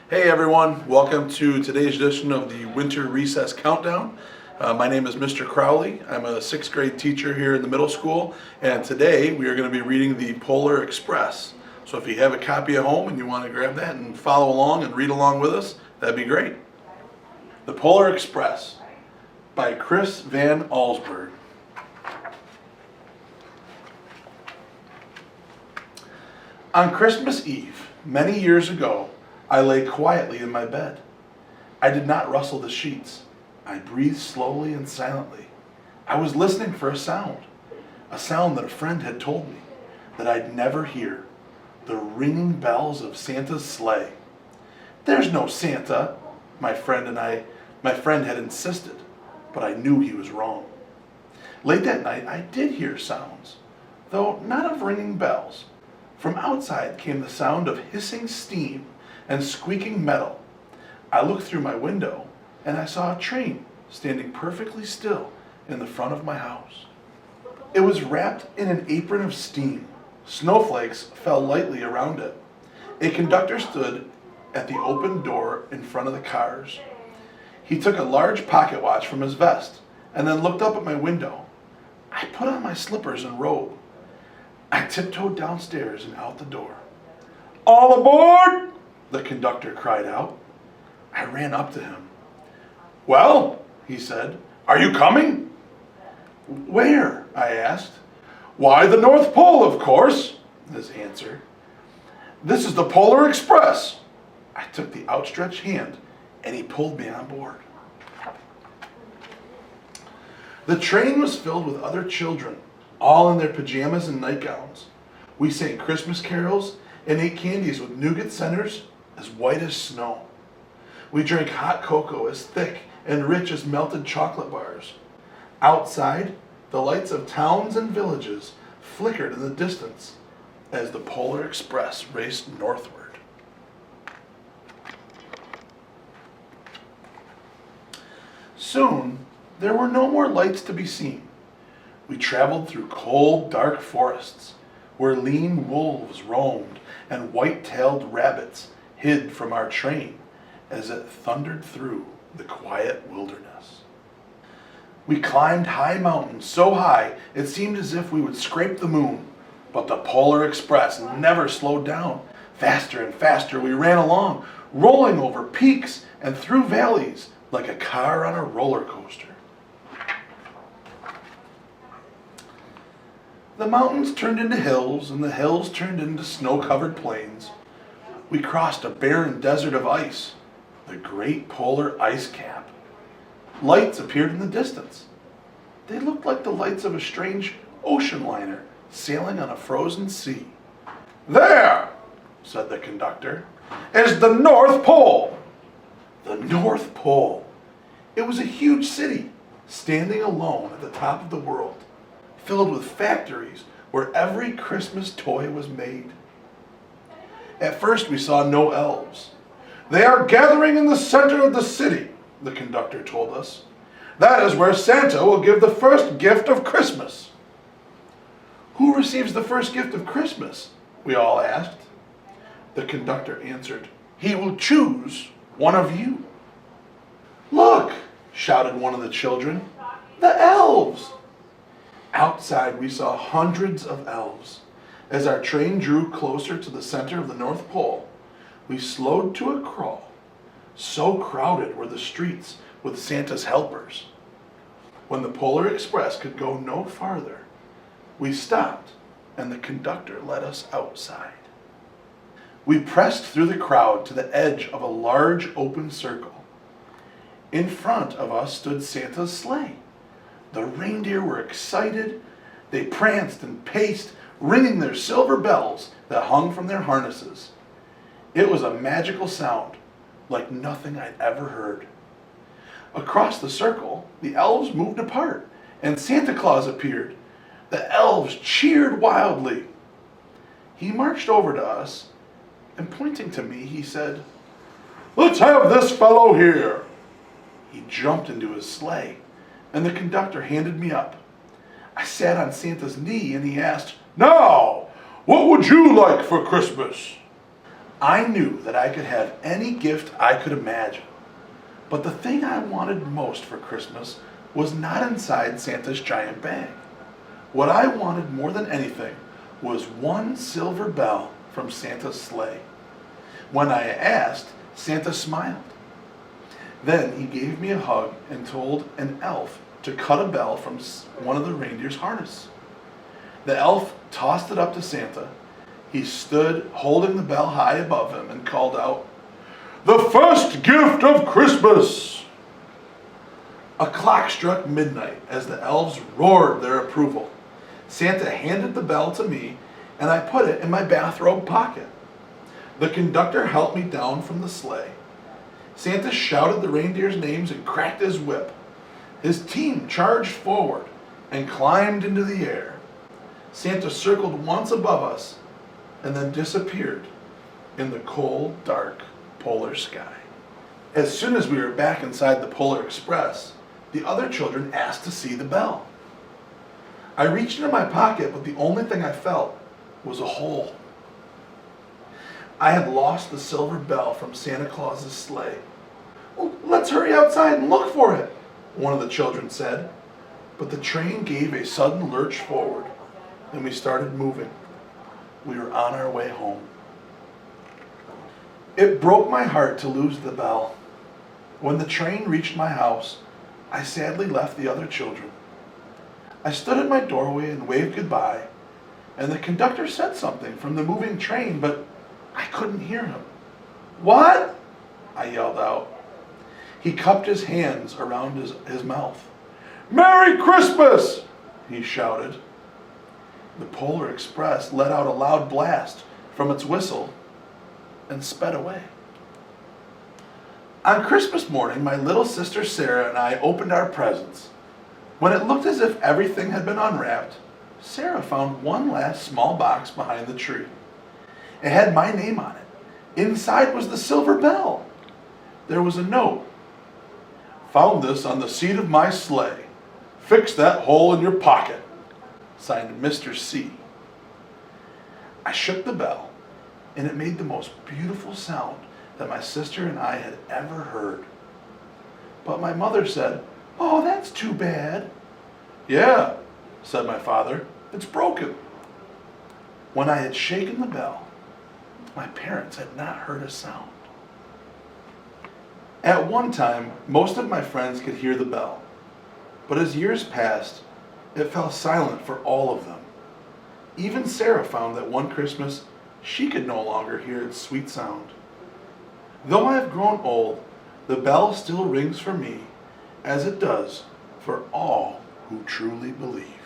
Hey everyone, welcome to today's edition of the Winter Recess Countdown. My name is Mr. Crowley. I'm a 6th grade teacher here in the middle school, and today we are going to be reading the Polar Express. So if you have a copy at home and you want to grab that and follow along and read along with us, that'd be great. The Polar Express by Chris Van Allsburg. On Christmas Eve, many years ago, I lay quietly in my bed. I did not rustle the sheets. I breathed slowly and silently. I was listening for a sound that a friend had told me that I'd never hear, the ringing bells of Santa's sleigh. There's no Santa, my friend had insisted, but I knew he was wrong. Late that night, I did hear sounds, though not of ringing bells. From outside came the sound of hissing steam and squeaking metal. I looked through my window and I saw a train standing perfectly still in the front of my house. It was wrapped in an apron of steam. Snowflakes fell lightly around it. A conductor stood at the open door in front of the cars. He took a large pocket watch from his vest and then looked up at my window. I put on my slippers and robe. I tiptoed downstairs and out the door. "All aboard!" the conductor cried out. I ran up to him. "Well," he said, "are you coming?" "Where?" I asked. "Why, the North Pole, of course," his answer. "This is the Polar Express." I took the outstretched hand and he pulled me on board. The train was filled with other children, all in their pajamas and nightgowns. We sang Christmas carols and ate candies with nougat centers as white as snow. We drank hot cocoa as thick and rich as melted chocolate bars. Outside, the lights of towns and villages flickered in the distance as the Polar Express raced northward. Soon, there were no more lights to be seen. We traveled through cold, dark forests where lean wolves roamed and white-tailed rabbits hid from our train as it thundered through the quiet wilderness. We climbed high mountains so high it seemed as if we would scrape the moon, but the Polar Express never slowed down. Faster and faster we ran along, rolling over peaks and through valleys like a car on a roller coaster. The mountains turned into hills, and the hills turned into snow-covered plains. We crossed a barren desert of ice, the Great Polar Ice Cap. Lights appeared in the distance. They looked like the lights of a strange ocean liner sailing on a frozen sea. "There," said the conductor, "is the North Pole." The North Pole. It was a huge city, standing alone at the top of the world, filled with factories where every Christmas toy was made. At first we saw no elves. "They are gathering in the center of the city," the conductor told us. "That is where Santa will give the first gift of Christmas." "Who receives the first gift of Christmas?" we all asked. The conductor answered, "He will choose one of you." "Look!" shouted one of the children. "The elves!" Outside we saw hundreds of elves. As our train drew closer to the center of the North Pole, we slowed to a crawl. So crowded were the streets with Santa's helpers. When the Polar Express could go no farther, we stopped and the conductor led us outside. We pressed through the crowd to the edge of a large open circle. In front of us stood Santa's sleigh. The reindeer were excited. They pranced and paced, ringing their silver bells that hung from their harnesses. It was a magical sound, like nothing I'd ever heard. Across the circle, the elves moved apart, and Santa Claus appeared. The elves cheered wildly. He marched over to us, and pointing to me, he said, "Let's have this fellow here." He jumped into his sleigh, and the conductor handed me up. I sat on Santa's knee, and he asked, "Now, what would you like for Christmas?" I knew that I could have any gift I could imagine. But the thing I wanted most for Christmas was not inside Santa's giant bag. What I wanted more than anything was one silver bell from Santa's sleigh. When I asked, Santa smiled. Then he gave me a hug and told an elf to cut a bell from one of the reindeer's harness. The elf tossed it up to Santa. He stood holding the bell high above him and called out, "The first gift of Christmas!" A clock struck midnight as the elves roared their approval. Santa handed the bell to me, and I put it in my bathrobe pocket. The conductor helped me down from the sleigh. Santa shouted the reindeers' names and cracked his whip. His team charged forward and climbed into the air. Santa circled once above us and then disappeared in the cold, dark polar sky. As soon as we were back inside the Polar Express, the other children asked to see the bell. I reached into my pocket, but the only thing I felt was a hole. I had lost the silver bell from Santa Claus's sleigh. "Well, let's hurry outside and look for it," one of the children said. But the train gave a sudden lurch forward, and we started moving. We were on our way home. It broke my heart to lose the bell. When the train reached my house, I sadly left the other children. I stood at my doorway and waved goodbye, and the conductor said something from the moving train, but I couldn't hear him. "What?" I yelled out. He cupped his hands around his mouth. "Merry Christmas!" he shouted. The Polar Express let out a loud blast from its whistle and sped away. On Christmas morning, my little sister Sarah and I opened our presents. When it looked as if everything had been unwrapped, Sarah found one last small box behind the tree. It had my name on it. Inside was the silver bell. There was a note. "Found this on the seat of my sleigh. Fix that hole in your pocket." Signed Mr. C. I shook the bell, and it made the most beautiful sound that my sister and I had ever heard. But my mother said, "Oh, that's too bad." "Yeah," said my father, "it's broken." When I had shaken the bell, my parents had not heard a sound. At one time, most of my friends could hear the bell, but as years passed, it fell silent for all of them. Even Sarah found that one Christmas, she could no longer hear its sweet sound. Though I have grown old, the bell still rings for me, as it does for all who truly believe.